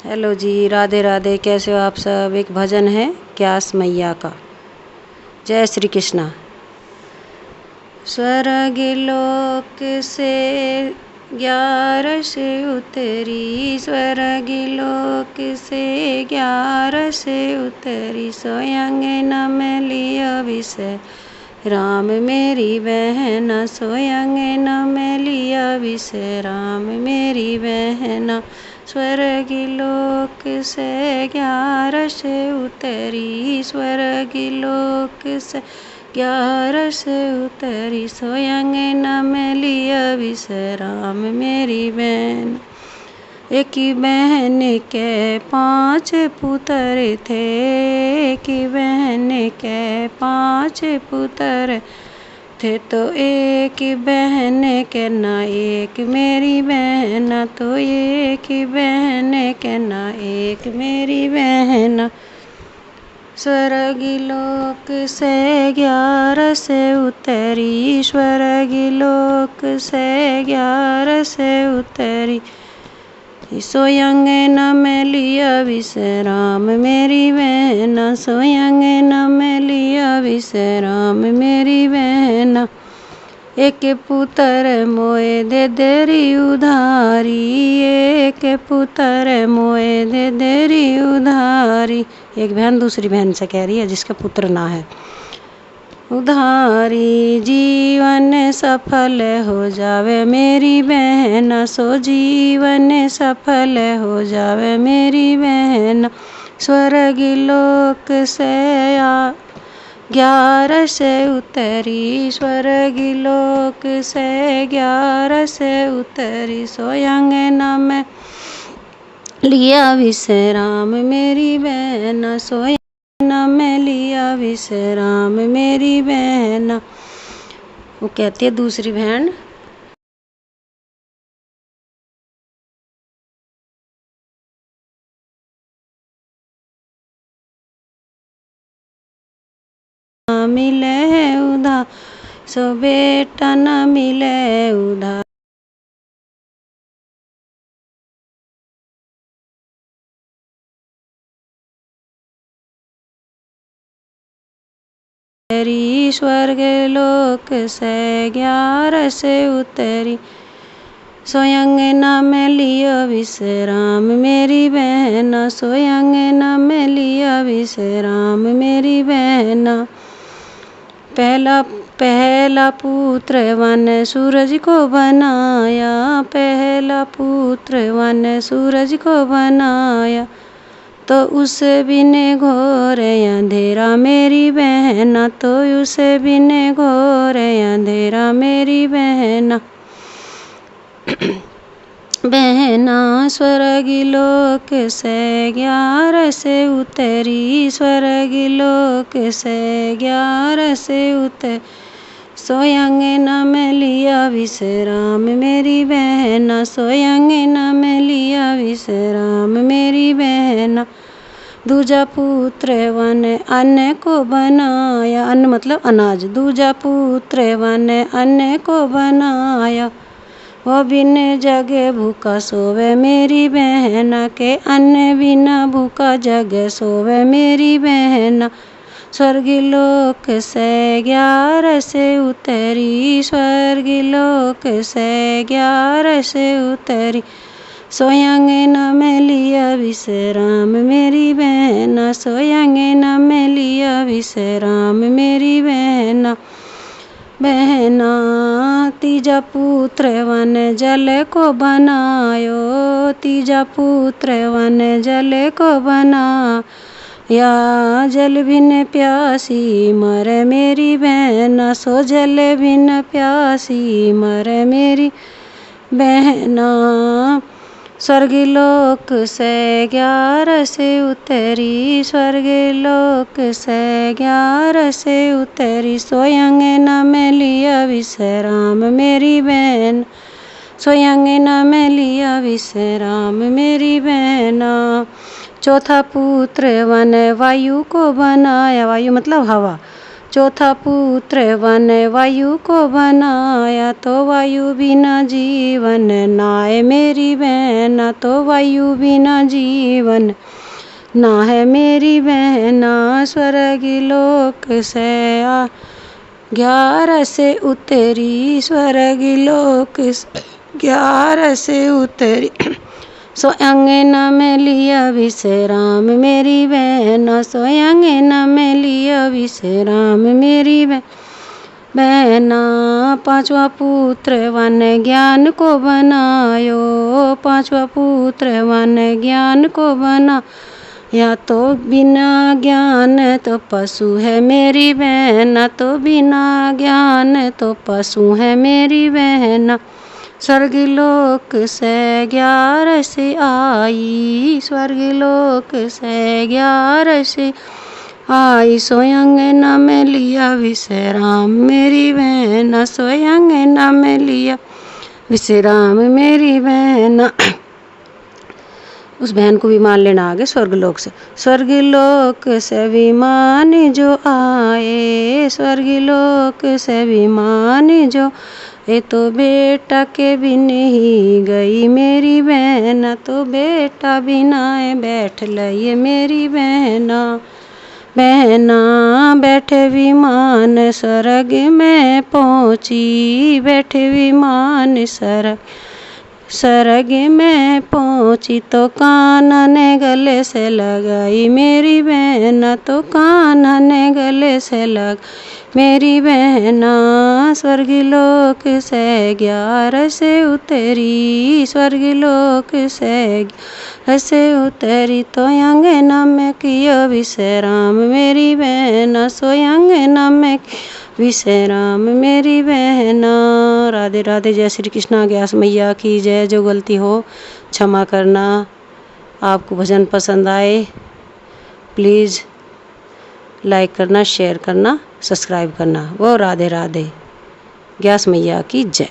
Hello जी, राधे राधे। कैसे हो आप सब। एक भजन है क्यास मैया का। जय श्री कृष्णा। स्वर्ग लोक से 11 उतरी, स्वर्ग लोक से 11 उतरी, स्वयं नम लिया विषय राम मेरी बहना, स्वयं नम लिया विषय राम मेरी बहना। स्वर्ग लोक से 11 उतरी, स्वर्ग लोक से 11 उतरी, स्वयं नम लिया विषय राम मेरी बहन। एक बहन के 5 पुत्र थे, एक बहन के 5 पुत्र थे, तो एक बहन के ना एक मेरी बहना, तो एक बहन के ना एक मेरी बहना। स्वर्ग लोक से 11 उतरी, स्वर्ग लोक से 11 उतरी, स्वयं नम लिया विषय राम मेरी बहना, स्वयं नम लिया विषय राम मेरी बहना। एक पुत्र मोए दे देरी उधारी, एक पुत्र मोए दे देरी उधारी। एक बहन दूसरी बहन से कह रही है जिसका पुत्र ना है। उधारी जीवन सफल हो जावे मेरी बहना, सो जीवन सफल हो जावे मेरी बहना। स्वर्ग लोक से 11 उतरी, स्वर्ग लोक से 11 उतरी, स्वयं नम लिया विषय राम मेरी बहना, स्वयं नम लिया विषय राम मेरी बहना। वो कहती है दूसरी बहन, मिले उधार सो बेटा न मिले उधार। स्वर्ग लोक से 11 उतरी, स्वयं नम लिया विषय राम मेरी बहना, स्वयं नम लिया विषय राम मेरी बहना। पहला पुत्र वन सूरज को बनाया, पहला पुत्र वन सूरज को बनाया, तो उस बिन घोर अंधेरा मेरी बहना, तो उस बिन घोर अंधेरा मेरी बहना। बहना स्वर्ग लोक से 11 उतरी, स्वर्ग लोक से 11 उतरी, स्वयं नम लिया विषय राम मेरी बहना, स्वयं नम लिया विषय राम मेरी बहना। दूजा पुत्र वन अन्न को बनाया, अन्न मतलब अनाज, दूजा पुत्र वन अन्न को बनाया, वो बिन जगे भूखा सोवे मेरी बहना, के अन्न बिना भूखा जगे सोवे मेरी बहना। स्वर्ग लोक से 11 उतरी, स्वर्ग लोक से 11 उतरी, स्वयं नम लिया विषय राम मेरी बहना, स्वयं नम लिया विषय राम मेरी बहना। बहना तीजा पुत्र वन जल को बनायो, तीजा पुत्र वन जल को बना, या जल बिन प्यासी मर मेरी बहना, सो जल बिन प्यासी मर मेरी बहना। स्वर्ग लोक से 11 उतरी, स्वर्ग लोक से 11 उतरी, स्वयं नम लिया विषय राम मेरी बहन, स्वयं नम लिया विषय राम मेरी बहना। चौथा पुत्र वन वायु को बनाया, वायु मतलब हवा, चौथा पुत्र वन वायु को बनाया, तो वायु बिना जीवन ना है मेरी बहना, तो वायु बिना जीवन ना है मेरी बहना। स्वर्ग लोक से 11 से उतरी, स्वर्ग लोक 11 से उतरी, स्वयं न में लिया विश्राम मेरी बहना, स्वयं न में लिया विश्राम मेरी बहना। पांचवा पुत्र वन ज्ञान को बनायो, पांचवा पुत्र वन ज्ञान को बना, या तो बिना ज्ञान तो पशु है मेरी बहना, तो बिना ज्ञान तो पशु है मेरी बहना। स्वर्ग लोक से 11 से आई, स्वर्ग लोक से 11 से आई, स्वयं न में लिया विश्राम मेरी बहना, स्वयं न में लिया विश्राम मेरी बहना। उस बहन को विमान लेना आगे स्वर्गलोक से। स्वर्गलोक से विमान जो आए, स्वर्गलोक से विमान जो, ये तो बेटा के बिन ही गई मेरी बहना, तो बेटा बिना बैठ लइए मेरी बहना। बहना बैठे विमान स्वर्ग में पहुँची, बैठे विमान स्वर्ग में पहुँची, तो कान्हा ने गले से लगाई मेरी बहना, तो कान्हा ने गले से लग मेरी बहना। स्वर्गलोक से 11 से उतरी, स्वर्गलोक से 11 से उतरी, तो अंगना में किया विश्राम मेरी बहना, स्वयं अंगना में विश्राम मेरी बहना। राधे राधे। जय श्री कृष्णा। ग्यास मैया की जय। जो गलती हो क्षमा करना। आपको भजन पसंद आए प्लीज़ लाइक करना, शेयर करना, सब्सक्राइब करना। वो राधे राधे। ग्यास मैया की जय।